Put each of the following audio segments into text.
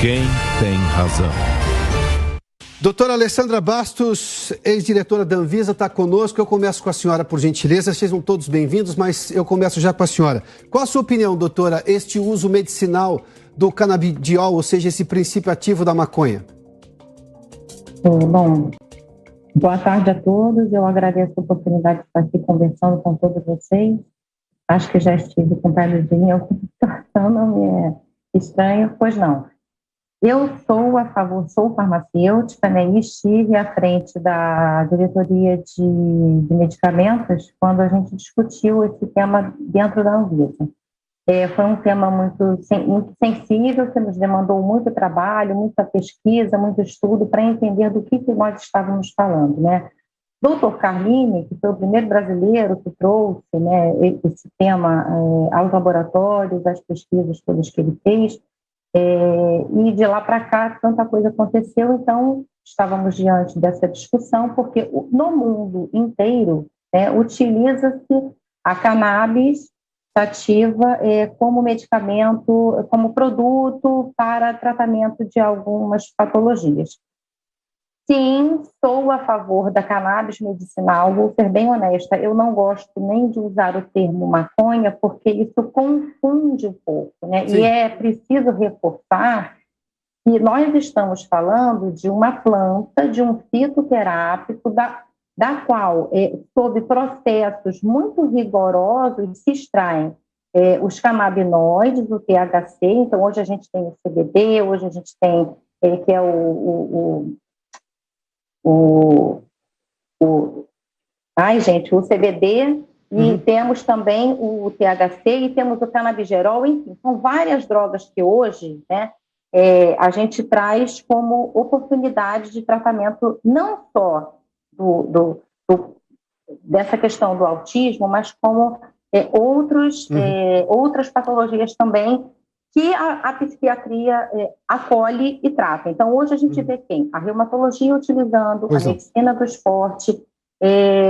Quem tem razão? Doutora Alessandra Bastos, ex-diretora da Anvisa, está conosco. Eu começo com a senhora, por gentileza. Sejam todos bem-vindos, mas eu começo já com a senhora. Qual a sua opinião, doutora, este uso medicinal do canabidiol, ou seja, esse princípio ativo da maconha? Bom, boa tarde a todos. Eu agradeço a oportunidade de estar aqui conversando com todos vocês. Acho que já estive com Carlos-Dinho, a situação não me é estranha, pois não. Eu sou a favor, sou farmacêutica, né, e estive à frente da diretoria de medicamentos quando a gente discutiu esse tema dentro da Anvisa. Foi um tema muito sensível, que nos demandou muito trabalho, muita pesquisa, muito estudo para entender do que nós estávamos falando, né? Dr. Carlini, que foi o primeiro brasileiro que trouxe, né, esse tema aos laboratórios, às pesquisas todas que ele fez, e de lá para cá tanta coisa aconteceu, então estávamos diante dessa discussão, porque no mundo inteiro, né, utiliza-se a cannabis sativa como medicamento, como produto para tratamento de algumas patologias. Sim, sou a favor da cannabis medicinal, vou ser bem honesta, eu não gosto nem de usar o termo maconha, porque isso confunde um pouco, né? Sim. E é preciso reforçar que nós estamos falando de uma planta, de um fitoterápico, da qual, sob processos muito rigorosos, se extraem os canabinoides, o THC, então hoje a gente tem o CBD, hoje a gente tem, que é o CBD, e temos também o THC e temos o canabigerol, enfim, são várias drogas que hoje, né, a gente traz como oportunidade de tratamento não só dessa questão do autismo, mas como outras patologias também que a psiquiatria acolhe e trata. Então, hoje a gente vê quem? A reumatologia utilizando, a medicina do esporte,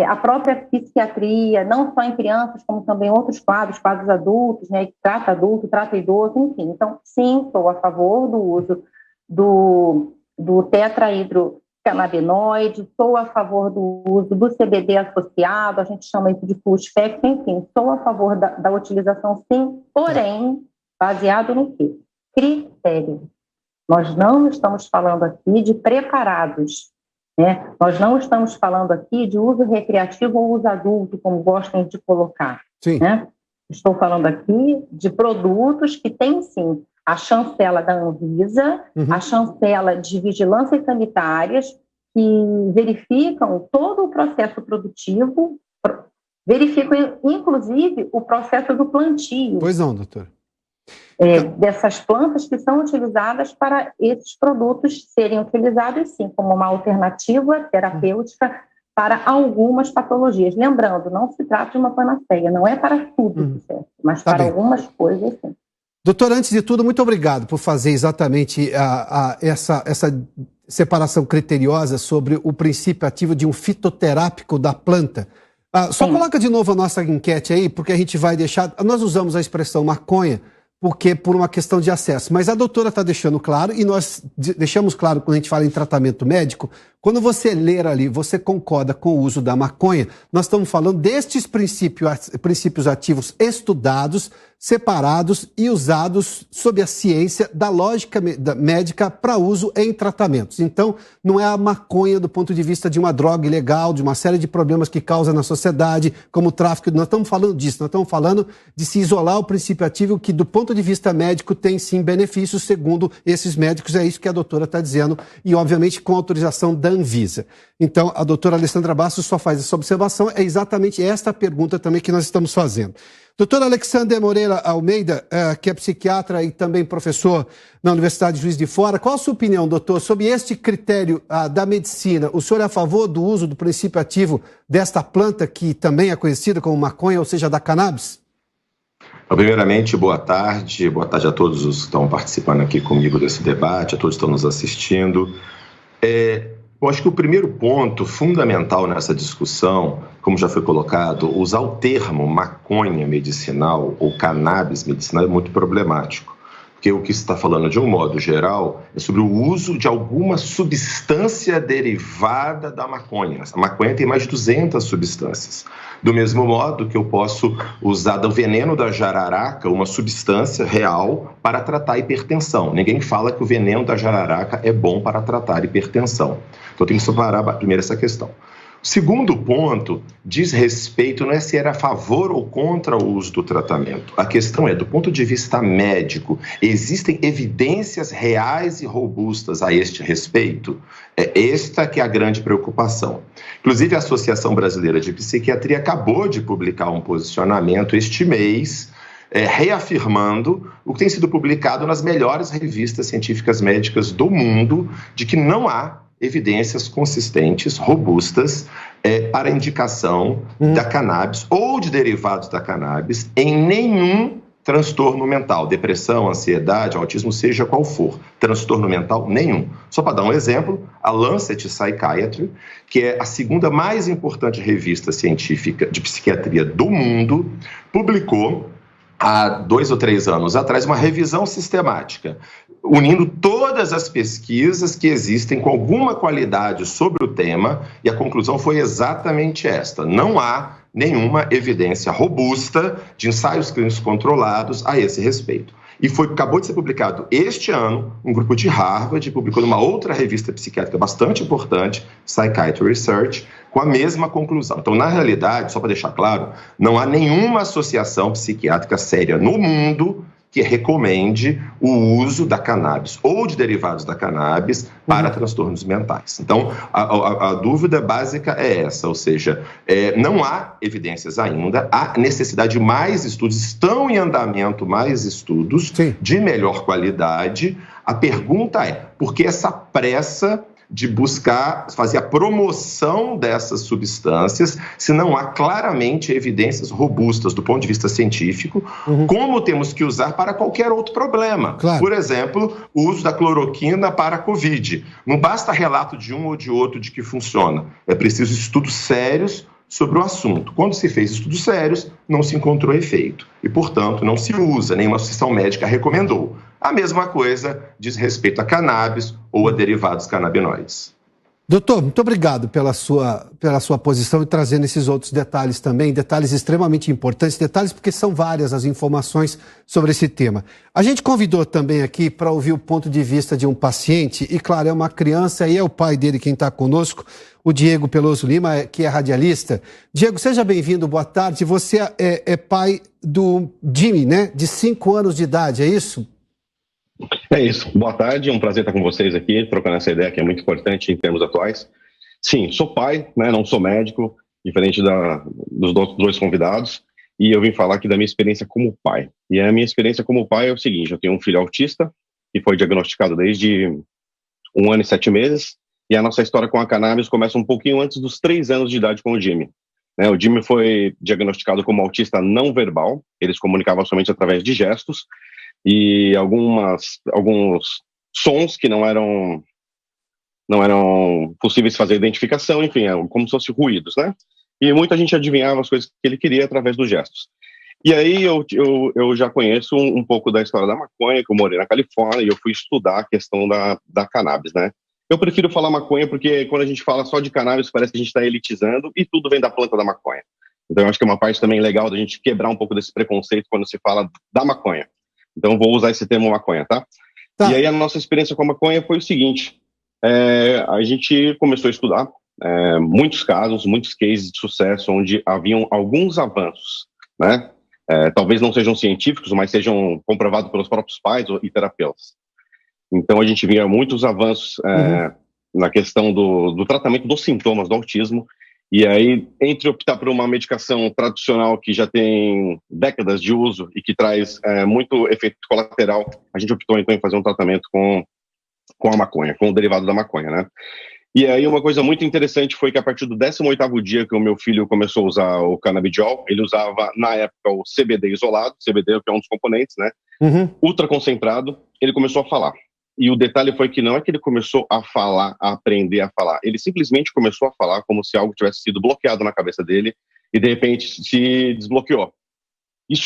a própria psiquiatria, não só em crianças, como também outros quadros adultos, né, que trata adulto, trata idoso, enfim. Então, sim, estou a favor do uso do tetrahidrocannabinoide, sou a favor do uso do CBD associado, a gente chama isso de full spectrum, enfim, sou a favor da utilização, sim, porém, baseado no quê? Critério. Nós não estamos falando aqui de preparados, né? Nós não estamos falando aqui de uso recreativo ou uso adulto, como gostam de colocar. Sim. Né? Estou falando aqui de produtos que têm, sim, a chancela da Anvisa, a chancela de vigilância sanitárias, que verificam todo o processo produtivo, verificam, inclusive, o processo do plantio. Pois não, doutor. Dessas plantas que são utilizadas para esses produtos serem utilizados, sim, como uma alternativa terapêutica para algumas patologias. Lembrando, não se trata de uma panaceia, não é para tudo, certo? Mas para algumas coisas, sim. Doutor, antes de tudo, muito obrigado por fazer exatamente essa separação criteriosa sobre o princípio ativo de um fitoterápico da planta. Só coloca de novo a nossa enquete aí, porque a gente vai deixar... Nós usamos a expressão maconha porque por uma questão de acesso, mas a doutora está deixando claro, e nós deixamos claro quando a gente fala em tratamento médico, quando você ler ali, você concorda com o uso da maconha, nós estamos falando destes princípios ativos estudados, separados e usados sob a ciência da lógica médica para uso em tratamentos. Então, não é a maconha do ponto de vista de uma droga ilegal, de uma série de problemas que causa na sociedade, como o tráfico. Nós estamos falando disso, nós estamos falando de se isolar o princípio ativo que, do ponto de vista médico, tem sim benefícios, segundo esses médicos, é isso que a doutora está dizendo, e obviamente com autorização da Anvisa. Então, a doutora Alessandra Bastos só faz essa observação, é exatamente esta pergunta também que nós estamos fazendo. Doutor Alexander Moreira Almeida, que é psiquiatra e também professor na Universidade de Juiz de Fora, qual a sua opinião, doutor, sobre este critério da medicina? O senhor é a favor do uso do princípio ativo desta planta, que também é conhecida como maconha, ou seja, da cannabis? Primeiramente, boa tarde a todos os que estão participando aqui comigo desse debate, a todos que estão nos assistindo. Eu acho que o primeiro ponto fundamental nessa discussão, como já foi colocado, usar o termo maconha medicinal ou cannabis medicinal é muito problemático. que o que se está falando, de um modo geral, é sobre o uso de alguma substância derivada da maconha. A maconha tem mais de 200 substâncias. Do mesmo modo que eu posso usar do veneno da jararaca, uma substância real, para tratar hipertensão. Ninguém fala que o veneno da jararaca é bom para tratar hipertensão. Então, eu tenho que separar primeiro essa questão. O segundo ponto diz respeito, não é se era a favor ou contra o uso do tratamento. A questão é, do ponto de vista médico, existem evidências reais e robustas a este respeito? É esta que é a grande preocupação. Inclusive, a Associação Brasileira de Psiquiatria acabou de publicar um posicionamento este mês, reafirmando o que tem sido publicado nas melhores revistas científicas médicas do mundo, de que não há evidências consistentes, robustas, para a indicação da cannabis ou de derivados da cannabis em nenhum transtorno mental, depressão, ansiedade, autismo, seja qual for, transtorno mental nenhum. Só para dar um exemplo, a Lancet Psychiatry, que é a segunda mais importante revista científica de psiquiatria do mundo, publicou há 2 ou 3 anos atrás uma revisão sistemática, unindo todas as pesquisas que existem com alguma qualidade sobre o tema, e a conclusão foi exatamente esta: não há nenhuma evidência robusta de ensaios clínicos controlados a esse respeito. E acabou de ser publicado este ano, um grupo de Harvard publicou numa outra revista psiquiátrica bastante importante, Psychiatry Research, com a mesma conclusão. Então, na realidade, só para deixar claro, não há nenhuma associação psiquiátrica séria no mundo que recomende o uso da cannabis ou de derivados da cannabis para transtornos mentais. Então, a dúvida básica é essa, ou seja, não há evidências ainda, há necessidade de mais estudos, estão em andamento mais estudos de melhor qualidade. A pergunta é, por que essa pressa de buscar fazer a promoção dessas substâncias, se não há claramente evidências robustas do ponto de vista científico, como temos que usar para qualquer outro problema. Claro. Por exemplo, o uso da cloroquina para a Covid. Não basta relato de um ou de outro de que funciona. É preciso estudos sérios sobre o assunto. Quando se fez estudos sérios, não se encontrou efeito. E, portanto, não se usa, nenhuma associação médica recomendou. A mesma coisa diz respeito a cannabis ou a derivados canabinoides. Doutor, muito obrigado pela sua posição e trazendo esses outros detalhes também, detalhes extremamente importantes, detalhes porque são várias as informações sobre esse tema. A gente convidou também aqui para ouvir o ponto de vista de um paciente, e claro, é uma criança e é o pai dele quem está conosco, o Diego Peloso Lima, que é radialista. Diego, seja bem-vindo, boa tarde. Você é pai do Jimmy, né? De 5 anos de idade, é isso? É isso. Boa tarde, é um prazer estar com vocês aqui, trocando essa ideia que é muito importante em termos atuais. Sim, sou pai, né, não sou médico, diferente dos dois convidados, e eu vim falar aqui da minha experiência como pai. E a minha experiência como pai é o seguinte: eu tenho um filho autista, que foi diagnosticado desde 1 ano e 7 meses, e a nossa história com a cannabis começa um pouquinho antes dos 3 anos de idade com o Jimmy. O Jimmy foi diagnosticado como autista não verbal, ele se comunicava somente através de gestos, e alguns sons que não eram possíveis de fazer identificação, enfim, como se fossem ruídos, né? E muita gente adivinhava as coisas que ele queria através dos gestos. E aí eu já conheço um pouco da história da maconha, que eu morei na Califórnia, e eu fui estudar a questão da cannabis, né? Eu prefiro falar maconha porque quando a gente fala só de cannabis parece que a gente está elitizando e tudo vem da planta da maconha. Então eu acho que é uma parte também legal da gente quebrar um pouco desse preconceito quando se fala da maconha. Então, vou usar esse termo maconha, tá? E aí, a nossa experiência com a maconha foi o seguinte: a gente começou a estudar muitos casos, muitos cases de sucesso, onde haviam alguns avanços, né? Talvez não sejam científicos, mas sejam comprovados pelos próprios pais e terapeutas. Então, a gente via muitos avanços na questão do tratamento dos sintomas do autismo. E aí, entre optar por uma medicação tradicional que já tem décadas de uso e que traz muito efeito colateral, a gente optou então em fazer um tratamento com a maconha, com o derivado da maconha, né? E aí uma coisa muito interessante foi que a partir do 18º dia que o meu filho começou a usar o cannabidiol, ele usava na época o CBD isolado, CBD que é um dos componentes, né? Ultra concentrado, ele começou a falar. E o detalhe foi que não é que ele começou a falar, a aprender a falar. Ele simplesmente começou a falar como se algo tivesse sido bloqueado na cabeça dele e, de repente, se desbloqueou. isso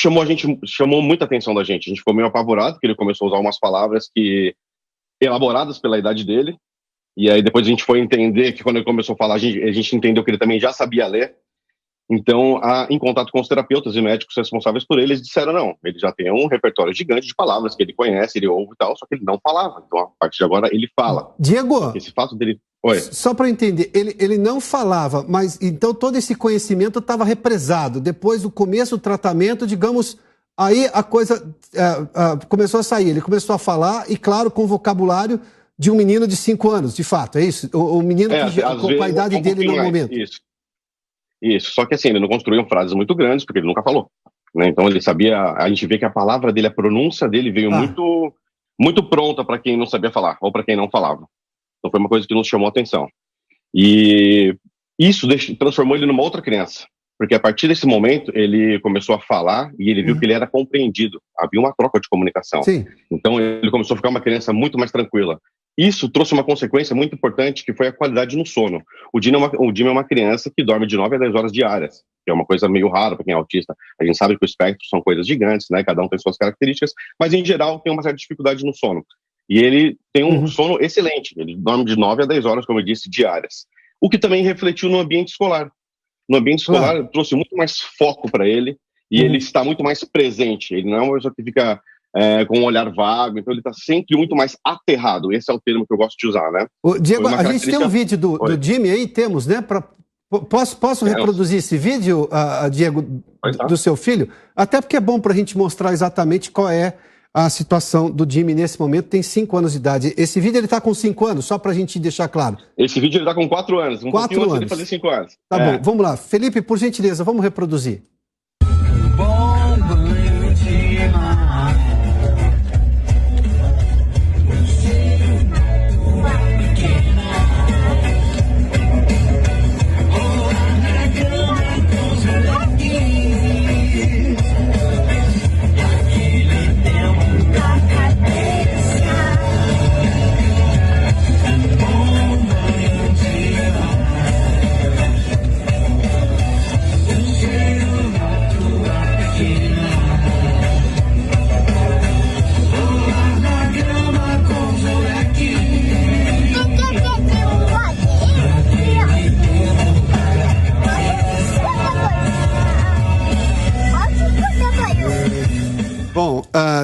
chamou muita atenção da gente. A gente ficou meio apavorado, porque ele começou a usar umas palavras elaboradas pela idade dele. E aí depois a gente foi entender que quando ele começou a falar, a gente entendeu que ele também já sabia ler. Então, em contato com os terapeutas e médicos responsáveis por ele, eles disseram não, ele já tem um repertório gigante de palavras que ele conhece, ele ouve e tal, só que ele não falava. Então, a partir de agora, ele fala. Diego, esse fato dele... Oi. Só para entender, ele não falava, mas então todo esse conhecimento estava represado. Depois do começo do tratamento, digamos, aí a coisa começou a sair. Ele começou a falar e, claro, com o vocabulário de um menino de 5 anos, de fato, é isso? O menino com a idade dele no momento. Isso, só que assim, ele não construiu frases muito grandes, porque ele nunca falou, né? Então ele sabia, a gente vê que a palavra dele, a pronúncia dele veio muito pronta para quem não sabia falar, ou para quem não falava. Então foi uma coisa que nos chamou a atenção. E isso transformou ele numa outra criança, porque a partir desse momento ele começou a falar e ele viu que ele era compreendido, havia uma troca de comunicação. Sim. Então ele começou a ficar uma criança muito mais tranquila. Isso trouxe uma consequência muito importante, que foi a qualidade no sono. O Jimmy é uma criança que dorme de 9 a 10 horas diárias, que é uma coisa meio rara para quem é autista. A gente sabe que o espectro são coisas gigantes, né? Cada um tem suas características, mas em geral tem uma certa dificuldade no sono. E ele tem um sono excelente, ele dorme de 9 a 10 horas, como eu disse, diárias. O que também refletiu no ambiente escolar. No ambiente escolar trouxe muito mais foco para ele, e ele está muito mais presente. Ele não é uma pessoa que fica... com um olhar vago, então ele está sempre muito mais aterrado. Esse é o termo que eu gosto de usar, né? Diego, a gente tem um vídeo do Jimmy aí, temos, né? Posso reproduzir esse vídeo, Diego, do seu filho? Até porque é bom para a gente mostrar exatamente qual é a situação do Jimmy nesse momento. Tem 5 anos de idade. Esse vídeo ele está com 5 anos, só para a gente deixar claro. Esse vídeo ele está com 4 anos, 4 anos. Antes de fazer 5 anos. Tá bom, vamos lá. Felipe, por gentileza, vamos reproduzir.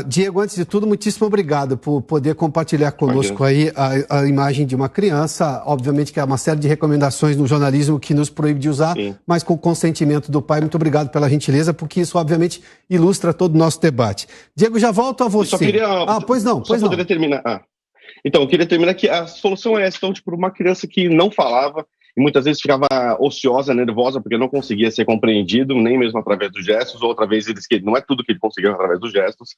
Diego, antes de tudo, muitíssimo obrigado por poder compartilhar conosco aí a imagem de uma criança. Obviamente que há uma série de recomendações no jornalismo que nos proíbe de usar, mas com o consentimento do pai. Muito obrigado pela gentileza, porque isso, obviamente, ilustra todo o nosso debate. Diego, já volto a você. Eu só queria... pois não. Poderia terminar. Então, eu queria terminar que a solução é essa. Então, tipo, uma criança que não falava e muitas vezes ficava ociosa, nervosa, porque não conseguia ser compreendido, nem mesmo através dos gestos, ou outra vez não é tudo que ele conseguiu através dos gestos.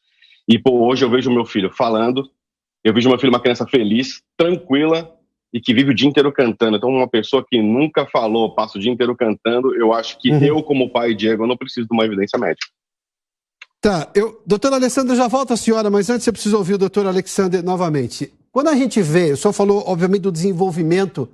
E, hoje eu vejo o meu filho falando, eu vejo meu filho uma criança feliz, tranquila, e que vive o dia inteiro cantando. Então, uma pessoa que nunca falou, passa o dia inteiro cantando, eu acho que eu, como pai, Diego, eu não preciso de uma evidência médica. Tá, doutor Alessandro, já volto a senhora, mas antes eu preciso ouvir o doutor Alexander novamente. Quando a gente vê, o senhor falou, obviamente, do desenvolvimento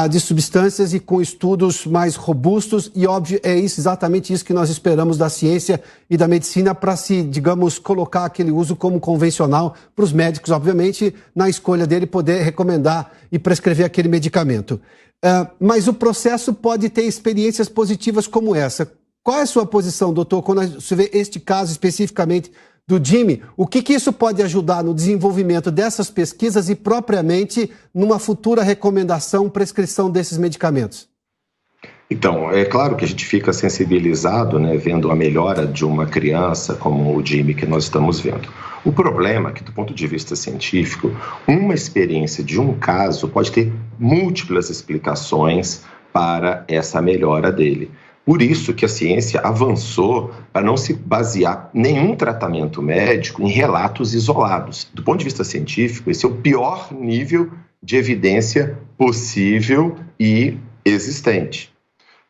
de substâncias e com estudos mais robustos, e óbvio, é exatamente isso que nós esperamos da ciência e da medicina para se, digamos, colocar aquele uso como convencional para os médicos, obviamente, na escolha dele poder recomendar e prescrever aquele medicamento. Mas o processo pode ter experiências positivas como essa. Qual é a sua posição, doutor, quando você vê este caso especificamente do Jimmy? O que isso pode ajudar no desenvolvimento dessas pesquisas e propriamente numa futura recomendação, prescrição desses medicamentos? Então, é claro que a gente fica sensibilizado, né, vendo a melhora de uma criança como o Jimmy que nós estamos vendo. O problema é que, do ponto de vista científico, uma experiência de um caso pode ter múltiplas explicações para essa melhora dele. Por isso que a ciência avançou para não se basear nenhum tratamento médico em relatos isolados. Do ponto de vista científico, esse é o pior nível de evidência possível e existente.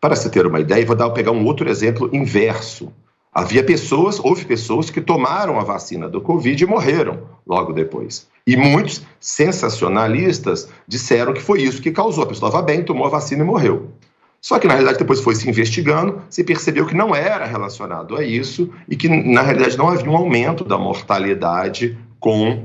Para se ter uma ideia, vou pegar um outro exemplo inverso. Houve pessoas que tomaram a vacina do Covid e morreram logo depois. E muitos sensacionalistas disseram que foi isso que causou. A pessoa estava bem, tomou a vacina e morreu. Só que, na realidade, depois foi se investigando, se percebeu que não era relacionado a isso e que, na realidade, não havia um aumento da mortalidade com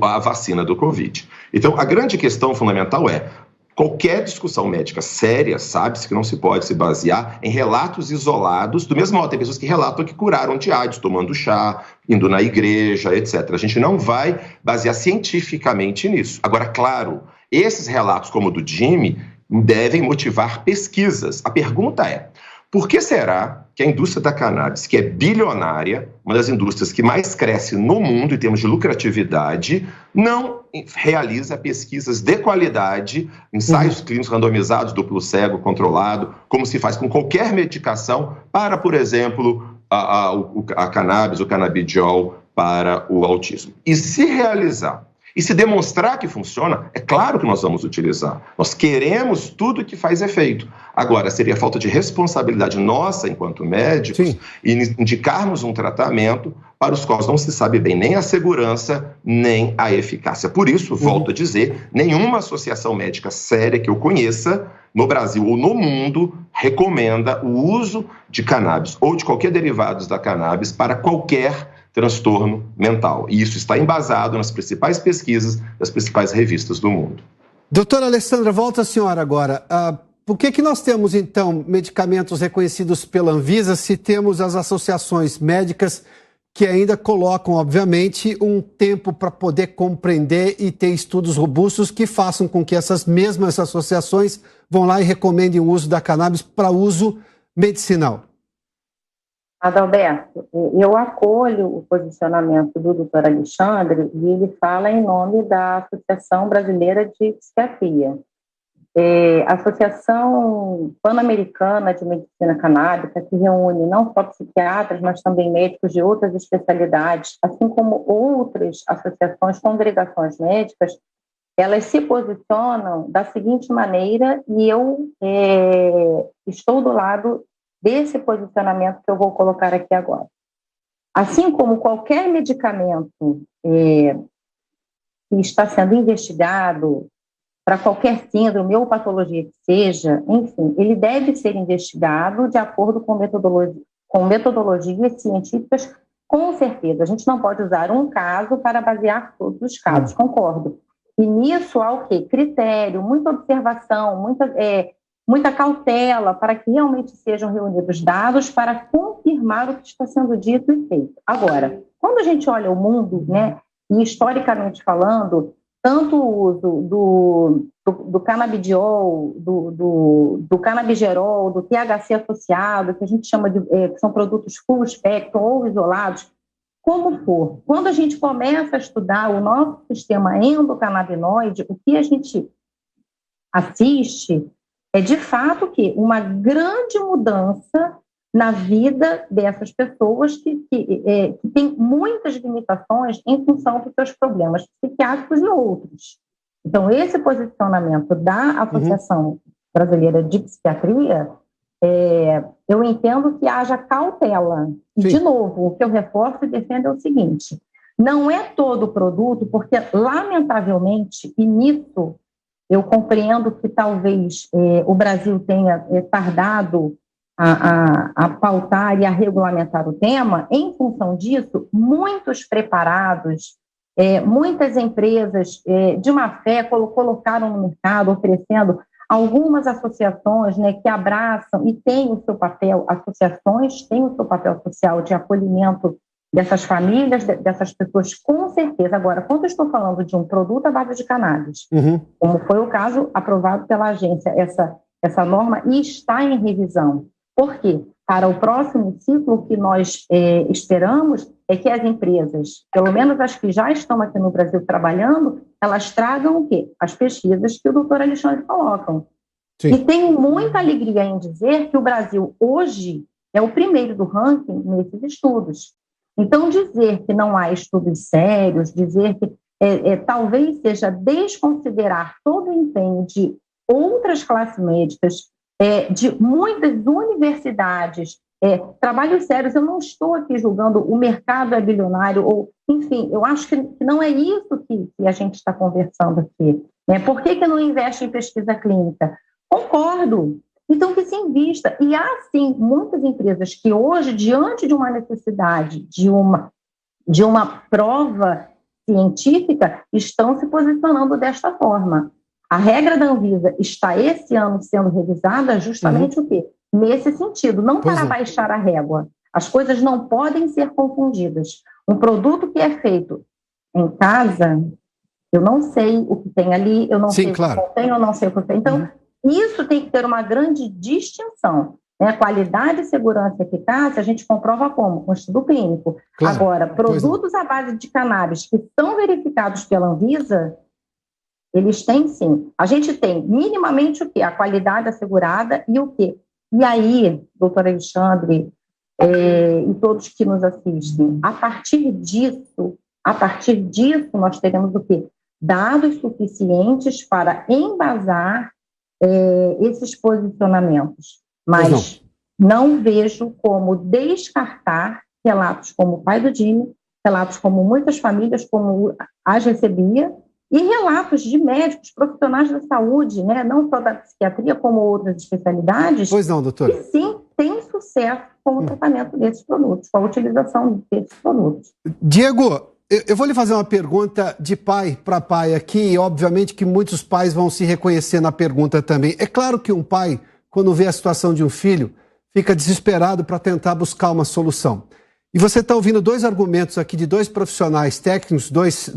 a vacina do Covid. Então, a grande questão fundamental é: qualquer discussão médica séria sabe-se que não se pode se basear em relatos isolados, do mesmo modo tem pessoas que relatam que curaram de AIDS, tomando chá, indo na igreja, etc. A gente não vai basear cientificamente nisso. Agora, claro, esses relatos, como o do Jimmy, devem motivar pesquisas. A pergunta é: por que será que a indústria da cannabis, que é bilionária, uma das indústrias que mais cresce no mundo em termos de lucratividade, não realiza pesquisas de qualidade, ensaios clínicos randomizados, duplo cego, controlado, como se faz com qualquer medicação para, por exemplo, a cannabis, o canabidiol para o autismo? E se realizar e se demonstrar que funciona, é claro que nós vamos utilizar. Nós queremos tudo que faz efeito. Agora, seria falta de responsabilidade nossa, enquanto médicos, indicarmos um tratamento para os quais não se sabe bem nem a segurança, nem a eficácia. Por isso, volto a dizer, nenhuma associação médica séria que eu conheça, no Brasil ou no mundo, recomenda o uso de cannabis ou de qualquer derivado da cannabis para qualquer transtorno mental. E isso está embasado nas principais pesquisas das principais revistas do mundo. Doutora Alessandra, volta a senhora agora. Por que nós temos, então, medicamentos reconhecidos pela Anvisa se temos as associações médicas que ainda colocam, obviamente, um tempo para poder compreender e ter estudos robustos que façam com que essas mesmas associações vão lá e recomendem o uso da cannabis para uso medicinal? Adalberto, eu acolho o posicionamento do doutor Alexandre e ele fala em nome da Associação Brasileira de Psiquiatria. A Associação Pan-Americana de Medicina Canábica, que reúne não só psiquiatras, mas também médicos de outras especialidades, assim como outras associações, congregações médicas, elas se posicionam da seguinte maneira, e eu estou do lado desse posicionamento que eu vou colocar aqui agora. Assim como qualquer medicamento que está sendo investigado para qualquer síndrome ou patologia que seja, enfim, ele deve ser investigado de acordo com metodologias científicas, com certeza. A gente não pode usar um caso para basear todos os casos, concordo. E nisso há o quê? Critério, muita observação, muita cautela para que realmente sejam reunidos dados para confirmar o que está sendo dito e feito. Agora, quando a gente olha o mundo, né, e historicamente falando, tanto o uso do canabidiol, do canabigerol, do THC associado, que a gente chama de que são produtos full spectrum ou isolados, como for. Quando a gente começa a estudar o nosso sistema endocannabinoide, o que a gente assiste é, de fato, que uma grande mudança na vida dessas pessoas que têm muitas limitações em função dos seus problemas psiquiátricos e outros. Então, esse posicionamento da Associação Brasileira de Psiquiatria, eu entendo que haja cautela. E, de novo, o que eu reforço e defendo é o seguinte: não é todo produto, porque, lamentavelmente, e nisso eu compreendo que talvez o Brasil tenha tardado a pautar e a regulamentar o tema. Em função disso, muitos preparados, muitas empresas de má fé colocaram no mercado, oferecendo algumas associações, né, que abraçam e têm o seu papel, associações têm o seu papel social de acolhimento dessas famílias, dessas pessoas, com certeza. Agora, quando eu estou falando de um produto à base de cannabis, como foi o caso aprovado pela agência, essa norma está em revisão. Por quê? Para o próximo ciclo, o que nós esperamos é que as empresas, pelo menos as que já estão aqui no Brasil trabalhando, elas tragam o quê? As pesquisas que o doutor Alexandre colocam. Sim. E tenho muita alegria em dizer que o Brasil hoje é o primeiro do ranking nesses estudos. Então, dizer que não há estudos sérios, dizer que talvez seja desconsiderar todo o empenho de outras classes médicas, de muitas universidades, trabalhos sérios. Eu não estou aqui julgando o mercado é bilionário, ou, enfim, eu acho que não é isso que a gente está conversando aqui. Né? Por que não investe em pesquisa clínica? Concordo. Então, que se invista. E há, sim, muitas empresas que hoje, diante de uma necessidade de uma prova científica, estão se posicionando desta forma. A regra da Anvisa está esse ano sendo revisada justamente o quê? Nesse sentido, não para baixar a régua. As coisas não podem ser confundidas. Um produto que é feito em casa, eu não sei o que tem ali, eu não sei o que contém, eu não sei o que tem. Então, isso tem que ter uma grande distinção. Né? Qualidade, segurança e eficácia, a gente comprova como? Com estudo clínico. Claro. Agora, produtos à base de cannabis que são verificados pela Anvisa, eles têm sim. A gente tem minimamente o quê? A qualidade assegurada e o quê? E aí, doutor Alexandre, e todos que nos assistem, a partir disso nós teremos o quê? Dados suficientes para embasar esses posicionamentos. Mas não vejo como descartar relatos como o pai do Jimmy, relatos como muitas famílias como as recebia, e relatos de médicos, profissionais da saúde, né, não só da psiquiatria, como outras especialidades, pois não, doutora. que sim, tem sucesso com o tratamento desses produtos, com a utilização desses produtos. Diego, eu vou lhe fazer uma pergunta de pai para pai aqui, e obviamente que muitos pais vão se reconhecer na pergunta também. É claro que um pai, quando vê a situação de um filho, fica desesperado para tentar buscar uma solução. E você está ouvindo dois argumentos aqui de dois profissionais técnicos, dois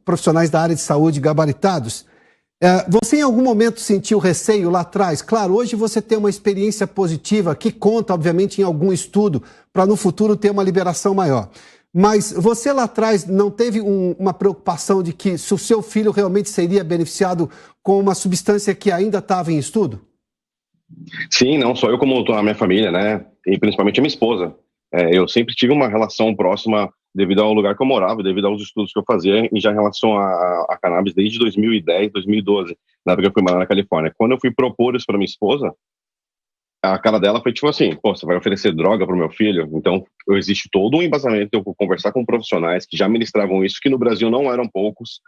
profissionais da área de saúde gabaritados. Você em algum momento sentiu receio lá atrás? Claro, hoje você tem uma experiência positiva que conta, obviamente, em algum estudo para no futuro ter uma liberação maior. Mas você lá atrás não teve uma preocupação de que se o seu filho realmente seria beneficiado com uma substância que ainda estava em estudo? Sim, não só eu como a minha família, né? E principalmente a minha esposa. Eu sempre tive uma relação próxima devido ao lugar que eu morava, devido aos estudos que eu fazia em relação a cannabis desde 2010, 2012, na época que eu fui morar na Califórnia. Quando eu fui propor isso para minha esposa, a cara dela foi tipo assim, pô, você vai oferecer droga para o meu filho? Então, existe todo um embasamento, eu vou conversar com profissionais que já ministravam isso, que no Brasil não eram poucos,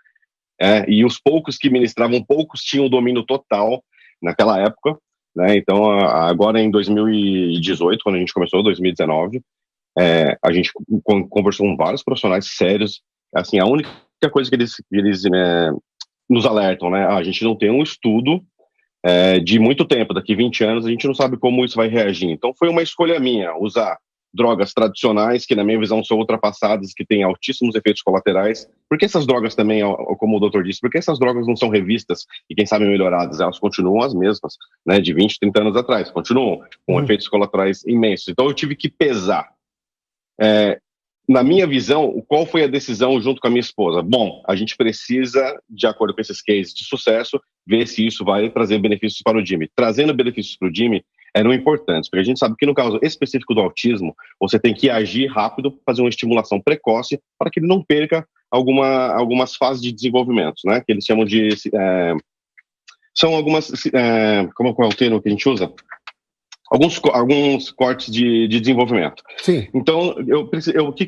e os poucos que ministravam, poucos tinham domínio total naquela época, né? Então, agora em 2018, quando a gente começou, 2019, a gente conversou com vários profissionais sérios. Assim, a única coisa que eles nos alertam, né? A gente não tem um estudo de muito tempo, daqui 20 anos, a gente não sabe como isso vai reagir. Então, foi uma escolha minha, usar drogas tradicionais, que na minha visão são ultrapassadas, que têm altíssimos efeitos colaterais. Porque essas drogas também, como o doutor disse, porque essas drogas não são revistas e, quem sabe, melhoradas, elas continuam as mesmas, né, de 20, 30 anos atrás, continuam com efeitos colaterais imensos. Então, eu tive que pesar. Na minha visão, qual foi a decisão junto com a minha esposa? Bom, a gente precisa, de acordo com esses cases de sucesso, ver se isso vai trazer benefícios para o Jimmy. Trazendo benefícios para o Jimmy eram importantes, porque a gente sabe que no caso específico do autismo, você tem que agir rápido, fazer uma estimulação precoce para que ele não perca algumas fases de desenvolvimento, né? Que eles chamam de... são algumas... qual é o termo que a gente usa? Alguns cortes de desenvolvimento. Sim. Então, o que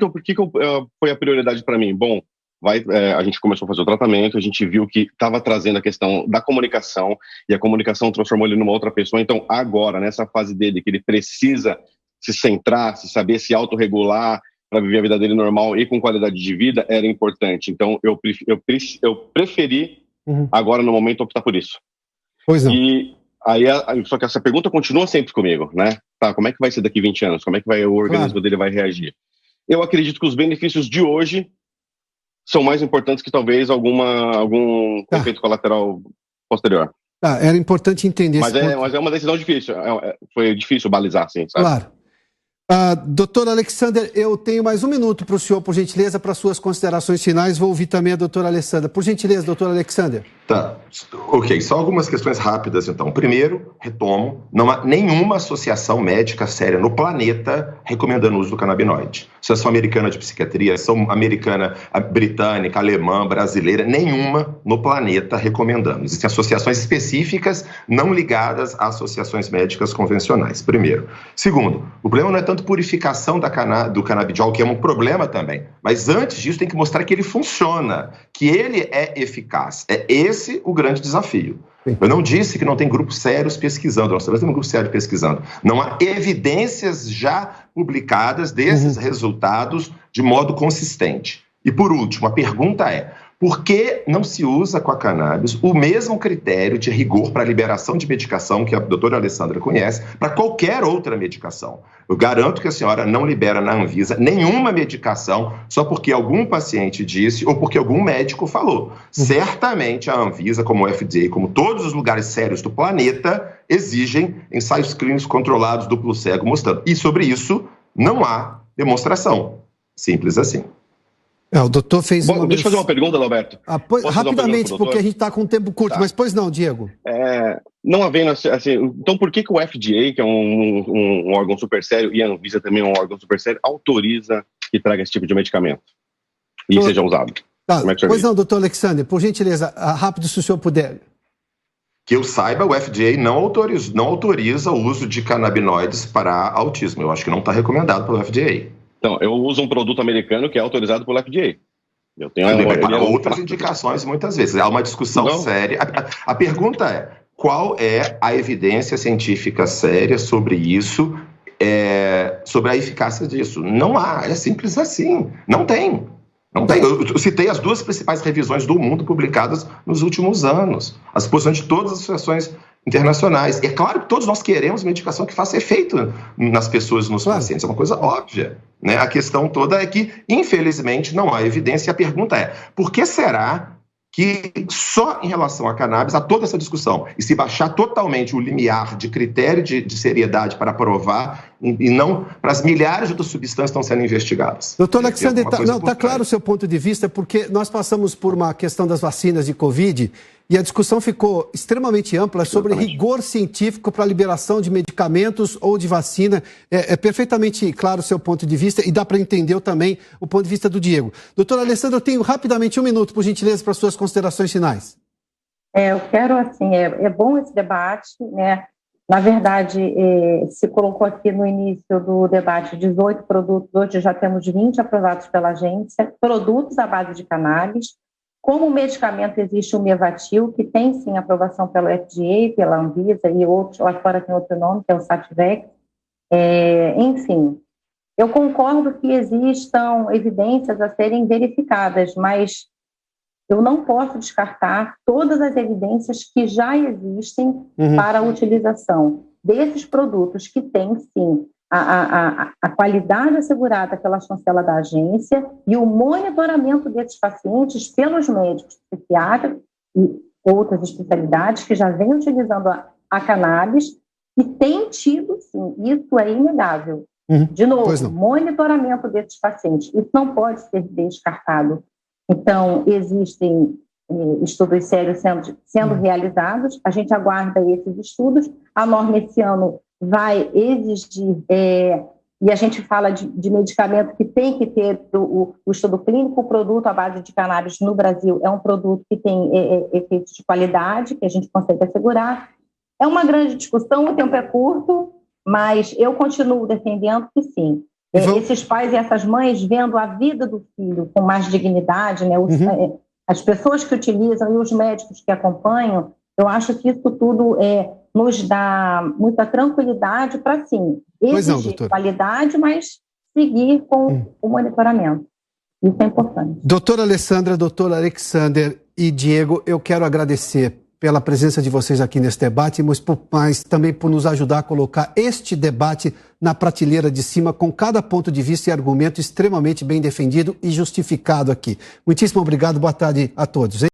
foi a prioridade para mim? Bom, a gente começou a fazer o tratamento, a gente viu que estava trazendo a questão da comunicação, e a comunicação transformou ele numa outra pessoa. Então, agora, nessa fase dele, que ele precisa se centrar, se saber se autorregular para viver a vida dele normal e com qualidade de vida, era importante. Então, eu preferi, agora, no momento, optar por isso. Pois não. Só que essa pergunta continua sempre comigo, né? Tá, como é que vai ser daqui 20 anos? Como é que o organismo dele vai reagir? Eu acredito que os benefícios de hoje são mais importantes que talvez algum efeito colateral posterior. Era importante entender mas é uma decisão difícil. Foi difícil balizar, assim, sabe? Claro. Doutor Alexander, eu tenho mais um minuto para o senhor, por gentileza, para suas considerações finais. Vou ouvir também a doutora Alessandra. Por gentileza, doutor Alexander. Tá, ok. Só algumas questões rápidas, então. Primeiro, retomo, não há nenhuma associação médica séria no planeta recomendando o uso do canabinoide. Associação Americana de Psiquiatria, Associação Americana Britânica, Alemã, Brasileira, nenhuma no planeta recomendando. Existem associações específicas não ligadas a associações médicas convencionais, primeiro. Segundo, o problema não é tanto purificação do canabidiol, que é um problema também, mas antes disso tem que mostrar que ele funciona, que ele é eficaz. É esse o grande desafio. Eu não disse que não tem grupos sérios pesquisando, nós temos um grupo sério pesquisando. Não há evidências já publicadas desses resultados de modo consistente. E por último, a pergunta é: por que não se usa com a cannabis o mesmo critério de rigor para a liberação de medicação que a doutora Alessandra conhece para qualquer outra medicação? Eu garanto que a senhora não libera na Anvisa nenhuma medicação só porque algum paciente disse ou porque algum médico falou. Certamente a Anvisa, como o FDA, como todos os lugares sérios do planeta, exigem ensaios clínicos controlados duplo cego mostrando. E sobre isso não há demonstração. Simples assim. O doutor fez Bom, deixa eu fazer uma pergunta, Alberto. Rapidamente, porque a gente está com um tempo curto, mas pois não, Diego. Não havendo assim, então por que o FDA, que é um órgão super sério, e a Anvisa também é um órgão super sério, autoriza que traga esse tipo de medicamento e seja usado? Pois não, doutor Alexander, por gentileza, rápido se o senhor puder. Que eu saiba, o FDA não autoriza o uso de canabinoides para autismo. Eu acho que não está recomendado pelo FDA. Então, eu uso um produto americano que é autorizado pelo FDA. Eu tenho para outras indicações, muitas vezes. Há uma discussão séria. A pergunta é: qual é a evidência científica séria sobre isso, sobre a eficácia disso? Não há, é simples assim. Não tem. Eu citei as duas principais revisões do mundo publicadas nos últimos anos. As posições de todas as associações internacionais. É claro que todos nós queremos medicação que faça efeito nas pessoas e nos pacientes. É uma coisa óbvia, né? A questão toda é que, infelizmente, não há evidência. E a pergunta é: por que será que só em relação à cannabis há toda essa discussão? E se baixar totalmente o limiar de critério de seriedade para aprovar e não para as milhares de outras substâncias que estão sendo investigadas? Doutor Alexander, está claro o seu ponto de vista, porque nós passamos por uma questão das vacinas de Covid e a discussão ficou extremamente ampla sobre rigor científico para a liberação de medicamentos ou de vacina. É perfeitamente claro o seu ponto de vista e dá para entender também o ponto de vista do Diego. Doutor Alessandro, eu tenho rapidamente 1 minuto, por gentileza, para suas considerações finais. Eu quero, assim, é bom esse debate, né? Na verdade, se colocou aqui no início do debate 18 produtos, hoje já temos 20 aprovados pela agência, produtos à base de cannabis. Como medicamento existe o Mevatil, que tem sim aprovação pelo FDA, pela Anvisa e outros, lá fora tem outro nome, que é o Sativex. Enfim, eu concordo que existam evidências a serem verificadas, mas eu não posso descartar todas as evidências que já existem para a utilização desses produtos que têm sim a qualidade assegurada pela chancela da agência e o monitoramento desses pacientes pelos médicos psiquiatras e outras especialidades que já vêm utilizando a cannabis e têm tido, sim, isso é inegável. De novo, monitoramento desses pacientes, isso não pode ser descartado. Então, existem estudos sérios sendo realizados, a gente aguarda esses estudos, a norma esse ano vai exigir, e a gente fala de medicamento que tem que ter o estudo clínico. O produto à base de cannabis no Brasil é um produto que tem efeitos de qualidade, que a gente consegue assegurar. É uma grande discussão, o tempo é curto, mas eu continuo defendendo que sim. Esses pais e essas mães vendo a vida do filho com mais dignidade, né? As pessoas que utilizam e os médicos que acompanham, eu acho que isso tudo nos dá muita tranquilidade para, sim, exigir qualidade, mas seguir com o monitoramento. Isso é importante. Doutora Alessandra, doutor Alexander e Diego, eu quero agradecer pela presença de vocês aqui nesse debate, mas também por nos ajudar a colocar este debate na prateleira de cima, com cada ponto de vista e argumento extremamente bem defendido e justificado aqui. Muitíssimo obrigado, boa tarde a todos.